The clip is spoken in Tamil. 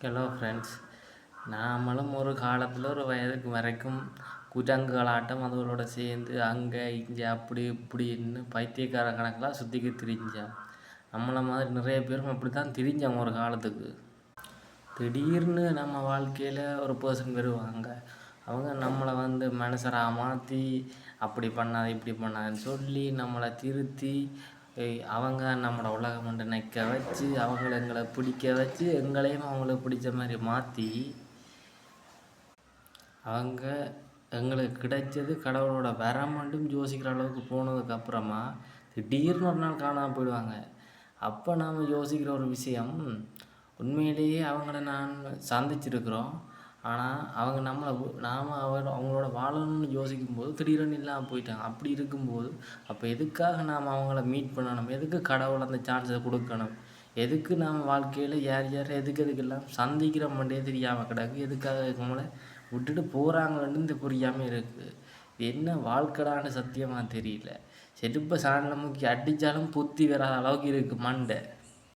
Hello friends. நாமளும் ஒரு காலத்தில் ஒரு வயதுக்கு வரைக்கும் குரங்குகளாட்டம் அதுகளோட சேர்ந்து அங்கே இங்கே அப்படி இப்படின்னு பைத்தியக்கார கணக்கெலாம் சுற்றிக்கு திரிஞ்சோம். நம்மளை மாதிரி நிறைய பேரும் அப்படி தான் திரிஞ்சோம் ஒரு காலத்துக்கு. திடீர்னு நம்ம வாழ்க்கையில் ஒரு பர்சன் வருவாங்க. அவங்க நம்மளை மனுஷராக மாற்றி அப்படி பண்ணாது இப்படி பண்ணாதுன்னு சொல்லி நம்மளை திருத்தி அவங்க நம்மளோட உலகம் நிற்க வச்சு அவங்கள எங்களை பிடிக்க வச்சு எங்களையும் அவங்களுக்கு பிடிச்ச மாதிரி மாற்றி அவங்க எங்களுக்கு கிடைச்சது கடவுளோட வரமண்டும் யோசிக்கிற அளவுக்கு போனதுக்கப்புறமா திடீர்னு ஒரு நாள் காணாமல் போயிடுவாங்க. அப்போ நாம் யோசிக்கிற ஒரு விஷயம், உண்மையிலேயே அவங்கள நான் சந்திச்சிருக்கிறோம். ஆனால் அவங்க நாம் அவங்களோட வாழணும்னு யோசிக்கும்போது திடீர்னு இல்லாமல் போயிட்டாங்க. அப்படி இருக்கும்போது அப்போ எதுக்காக நாம் அவங்கள மீட் பண்ணணும்? எதுக்கு கடவுள் அந்த சான்ஸை கொடுக்கணும்? எதுக்கு நாம் வாழ்க்கையில் யார் எதுக்கெல்லாம் சந்திக்கிறோம்ன்றே தெரியாமல் கிடக்கு. எதுக்காக நம்மளை விட்டுட்டு போகிறாங்கன்னு புரியாமல் இருக்குது. என்ன வாழ்க்கடான்னு சத்தியமாக தெரியல. செருப்பை சாணில் முக்கி அடித்தாலும் புத்தி வராத அளவுக்கு இருக்குது மண்டை.